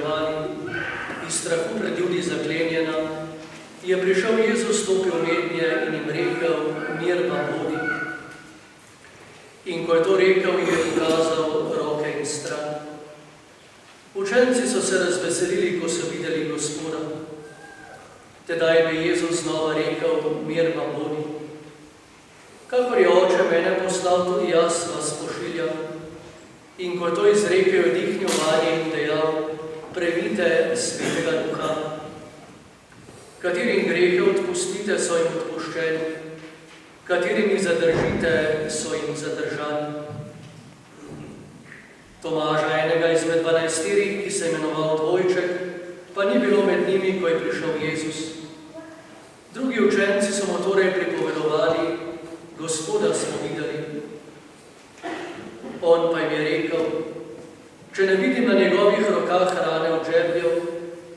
spraševali, iz strahu pred Judi zaklenjena, je prišel Jezus, stopil mednje in jim rekel, mir vam bodi. In ko je to rekel, jim je ukazal roke in stran. Učenci so se razveselili, ko so videli Gospoda. Tedaj bi Jezus znova rekel, mir vam bodi. Kakor je Oče mene poslal, tudi jaz vas pošiljam. In ko je to izrekel, je dihnil vanje in dejal, prejmite Svetega Duha. Katerim grehe odpustite, so jim odpuščeni, katerim jih zadržite, so jim zadržani. Tomaža, enega izmed 12, ki se je imenoval Dvojček, pa ni bilo med njimi, ko je prišel Jezus. Drugi učenci so mu torej pripovedovali, Gospoda smo videli. On pa jim je rekel, če ne vidim na njegovih rokah rane od žebljev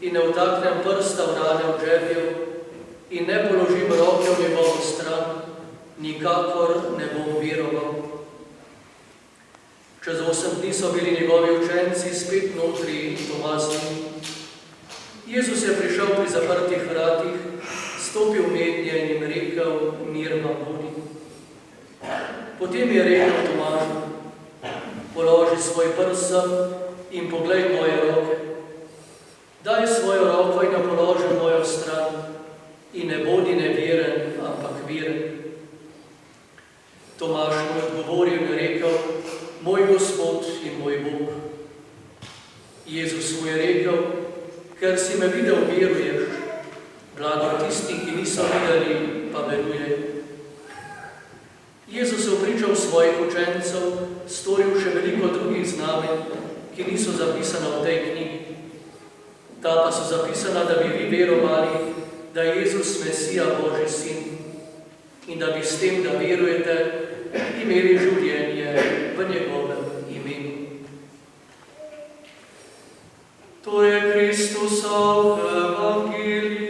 in ne vtaknem prsta v rane od žebljev in ne položim roke v njegovo stran, nikakor ne bom veroval. Čez 8 dni so bili njegovi učenci spet notri in doma z njim. Jezus je prišel pri zaprtih vratih, stopil mednje in jim rekel, mir vam bodi. Potem je rekel Tomažu, položi svoj prst sem in poglej moje roke. Daj svojo roko in jo položi v mojo stran in ne bodi neveren, ampak veren. Tomaž mu je odgovoril in rekel, moj Gospod in moj Bog. Jezus mu je rekel, ker si me videl, veruješ, blago tisti, ki niso videli, pa verujejo. Jezus je vpričal svojih učencev, storil še veliko drugih znamenj, ki niso zapisana v tej knjigi. Ta pa so zapisana, da bi vi verovali, da je Jezus Mesija, Božji sin, in da bi s tem, da verujete, imeli življenje v njegovem imenu. To je Kristusov evangelij.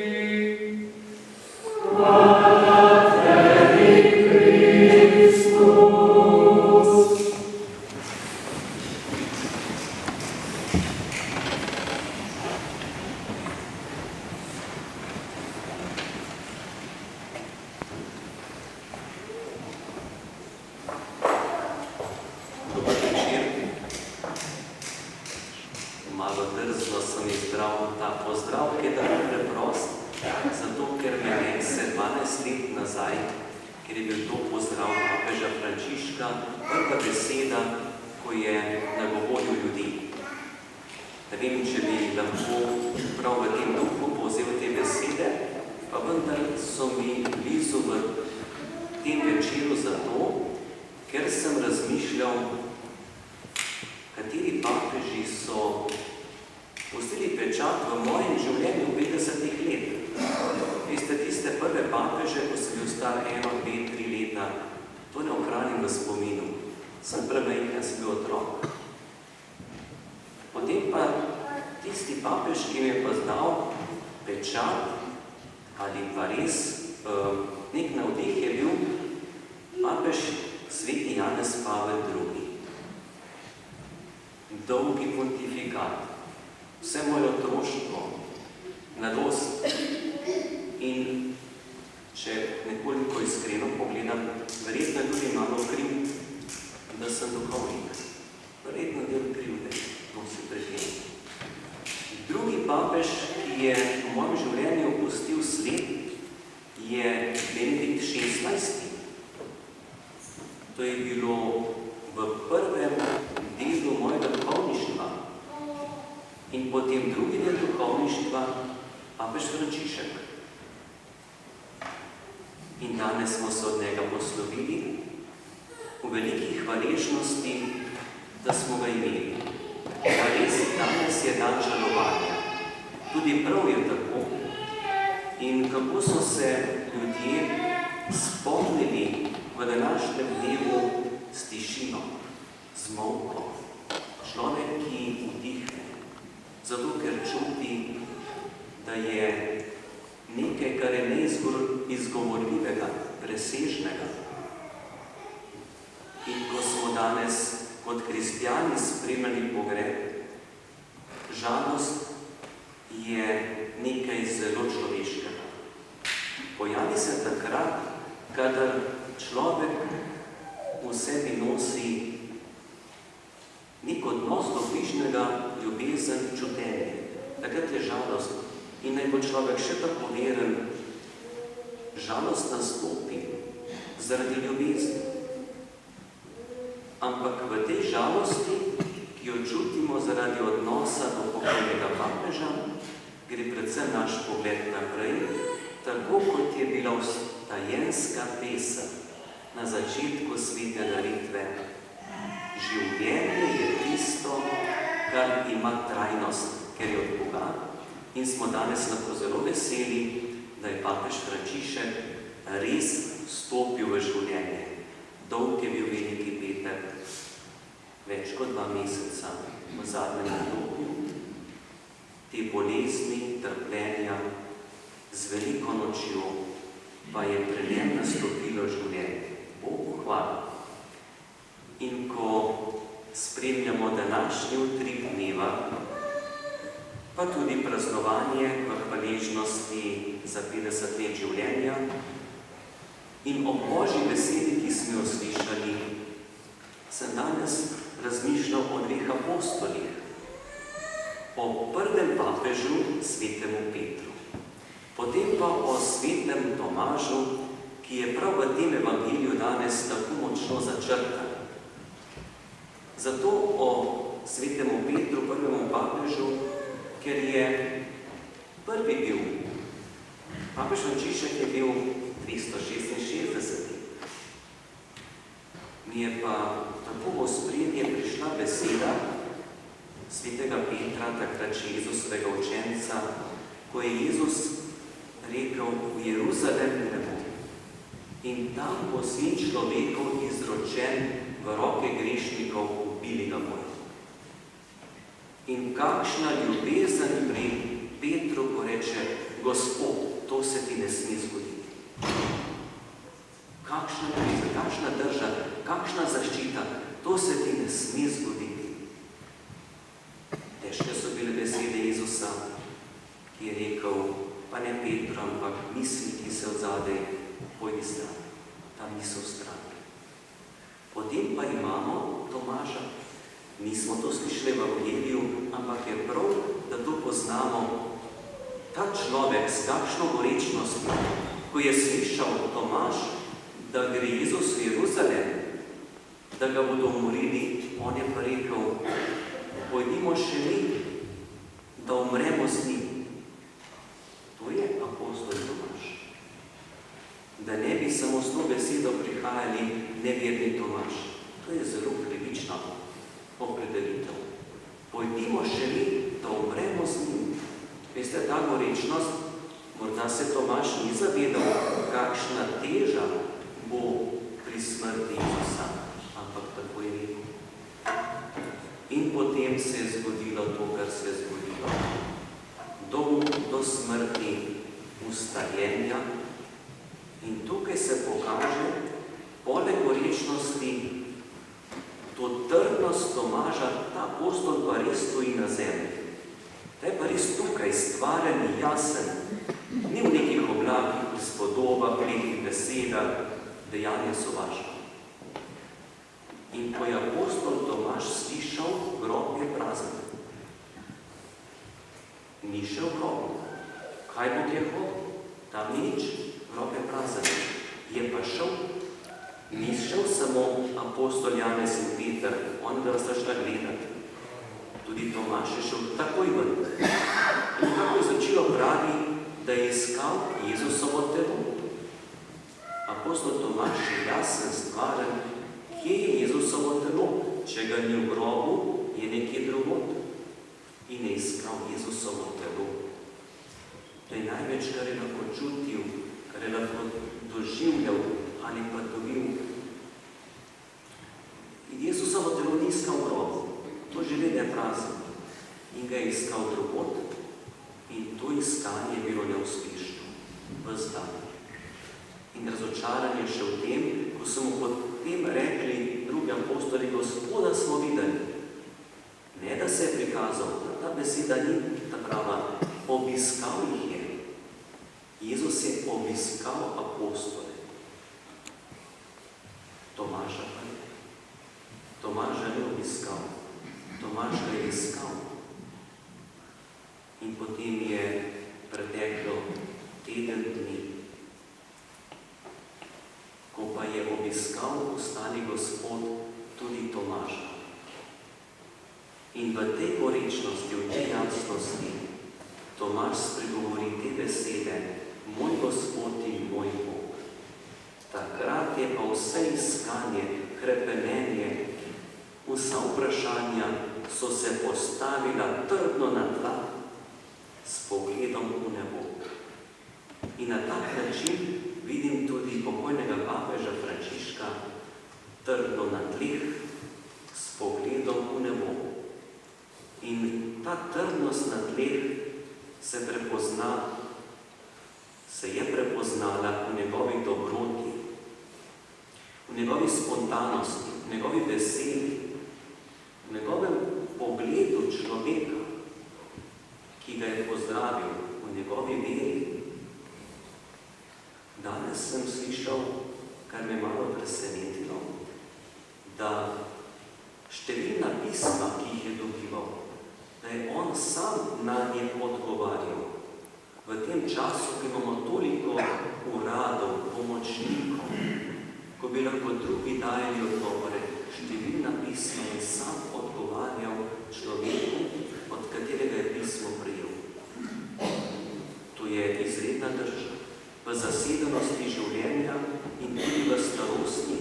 žalost je nekaj zelo človeškega. Pojavi se takrat, kadar človek v sebi nosi nek odnos do bližnjega, ljubezen, čutenje. Takrat je žalost. In naj bo človek še tako veren, žalost nastopi zaradi ljubezni. Ampak v tej žalosti, ki jo čutimo zaradi odnosa do pokojnega papeža, gre predvsem naš pogled naprej, tako kot je bila vstajenska pesem na začetku svete daritve. Življenje je tisto, kar ima trajnost, ker je od Boga, in smo danes lahko zelo veseli, da je papež Frančišek res vstopil v življenje. Dolg je bil veliki Peter, več kot 2 meseca v zadnjem obdobju. Te bolezni, trpljenja, z veliko nočjo pa je pri njem nastopilo življenje. Bogu hvala. In ko spremljamo današnji utrip dneva, pa tudi praznovanje v hvaležnosti za 50 let življenja in o Božji besedi, ki smo jo slišali, sem danes razmišljal o 2 apostolih, o prvem papežu, svetemu Petru, potem pa o svetem Tomažu, ki je prav v tem evangeliju danes tako močno začrtan. Zato o svetemu Petru, prvemu papežu, ker je prvi bil. Papež Frančišek je bil 266. Mi je pa tako v ospredje prišla beseda svetega Petra, takrat še Jezusovega učenca, ko je Jezus rekel, v Jeruzalem gremo in tam bo sin človekov izročen v roke grešnikov, ubili ga bodo. In kakšna ljubezen pri Petru, ko reče, Gospod, to se ti ne sme zgoditi. Kakšna ljubezen, kakšna drža, kakšna zaščita, to se ti ne sme zgoditi. Težke so bile besede Jezusa, ki je rekel, pa ne Petru, ampak misli, ki se odzadej, pojdi stran, tam niso strani. Potem pa imamo Tomaža. Nismo to slišali v evangeliju, ampak je prav, da to poznamo. Ta človek s kakšno gorečnostjo, ko je slišal Tomaž, da gre Jezus v Jeruzalem, da ga bodo umorili, on je pa rekel, pojdimo še mi, da umremo z njim. To je apostol Tomaž. Da ne bi samo s to besedo prihajali neverni Tomaž. To je zelo krivično opredelitev. Pojdimo še mi, da umremo z njim. Veste, ta gorečnost, morda se Tomaž ni zavedal, kakšna teža bo pri smrti Jezusa, ampak tako je rekel. In potem se je zgodilo to, kar se je zgodilo. Do smrti ustajenja. In tukaj se pokaže, poleg gorečnosti, to trdnost Tomaža, ta apostol pa res stoji na zemlji. Ta je pa res tukaj stvaren, jasen, ni v nekih oblakih, spodobah, lepih besedah, dejanja so važna. In ko je apostol Tomaž slišal, grob je prazen. Ni šel grob. Kaj bo kje hodil? Tam ni nič, grob je prazen. Je pa šel. Ni šel samo apostol Janez in Peter, on da sta šla gledati. Tudi Tomaž je šel takoj ven. In kako je začelo pravi, da je iskal Jezusovo telo. Apostol Tomaž je jasen, stvaren, kje je Jezusovo telo. Če ga ni v grobu, je nekje drugod. In je iskal Jezusovo telo. To je največ, kar je lahko čutil, kar je lahko doživljal ali pa dobil. In Jezusovo telo ni iskal v grobu. To življenje je prazno. In ga je iskal drugod. In to iskanje je bilo neuspešno. Ves dan. In razočaranje še v tem, ko so mu potem rekli drugi apostoli, Gospoda smo videli. Ne, da se je prikazal, ta beseda ni ta prava. Obiskal jih je. Jezus je obiskal apostole. Tomaža pa ne. Tomaža ni obiskal. Tomaž ga je iskal. In potem je preteklo teden dni. Ko pa je obiskal ostali Gospod tudi Tomaža. In v tej gorečnosti, v tej jasnosti, Tomaž spregovori te besede, moj Gospod in moj Bog. Takrat je pa vse iskanje, hrepenenje, vsa vprašanja so se postavila trdno na tla s pogledom v nebo. In na tak način vidim tudi pokojnega papeža Frančiška trdno na tleh s pogledom v nebo. In ta trdnost na tleh se je prepoznala v njegovi dobroti, v njegovi spontanosti, v njegovi besedi, v njegovem pogledu človeka, ki ga je pozdravil, v njegovi veri. Danes sem slišal, kar me malo presenetilo, da številna pisma, ki jih je dobival, da je on sam na nje odgovarjal. V tem času, ko imamo toliko uradov, pomočnikov, ko bi lahko drugi dajali odgovore, številna pisma je sam odgovarjal človeku, od katerega je pismo prejel. To je izredna drža v zasedenosti življenja in tudi v starosti,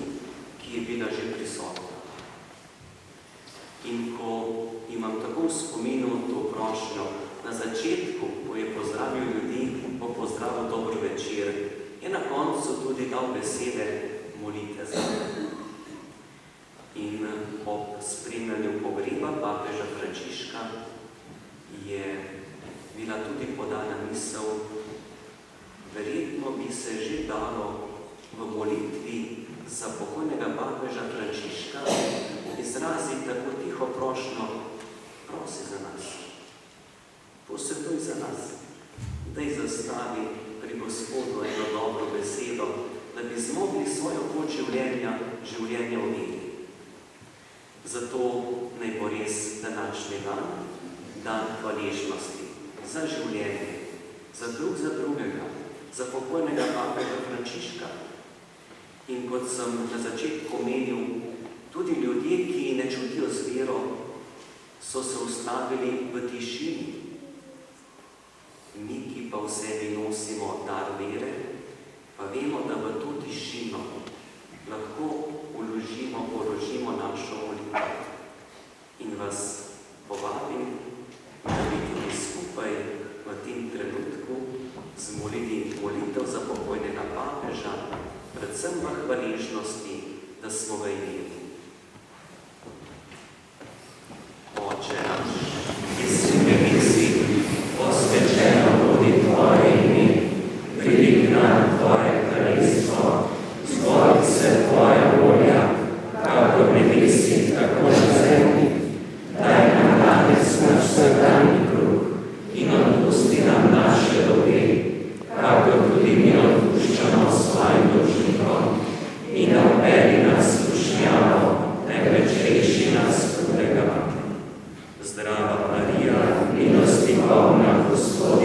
ki je bila že prisotna. In ko imam tako v spominu to prošnjo, na začetku, ko je pozdravil ljudi, po pozdravu dobro večer, je na koncu tudi dal besede molite za me. In ob spremljanju pogreba papeža Frančiška je bila tudi podana misel, verjetno bi se že dalo v molitvi za pokojnega papeža Frančiška izraziti tako tiho prošnjo, prosi za nas. Posreduj za nas, daj zastavi pri Gospodu eno dobro besedo, da bi zmogli svojo pot življenja v veri. Zato naj bo res današnji dan, dan hvaležnosti za življenje, za drugega, za pokojnega papeža Frančiška. In kot sem na začetku omenil, tudi ljudje, ki ne čutijo z vero, so se ustavili v tišini. Mi, ki pa v sebi nosimo dar vere, pa vemo, da v to tišino lahko položimo našo molitev. In vas povabim, da bi tudi skupaj v tem trenutku zmolili molitev za pokojnega papeža, predvsem v hvaležnosti, da smo ga imeli. Oče naš, ki si v nebesih, posvečeno bodi tvoje ime, pridi k nam tvoje kraljestvo, zgodi se tvoja volja, kakor v nebesih, tako na zemlji. Daj nam danes naš vsakdanji kruh in odpusti nam naše dolge, kakor tudi mi odpuščamo svojim dolžnikom. In ne vpelji nas v skušnjavo, temveč reši nas hudega. Zdrava Marija, milosti polna, Gospod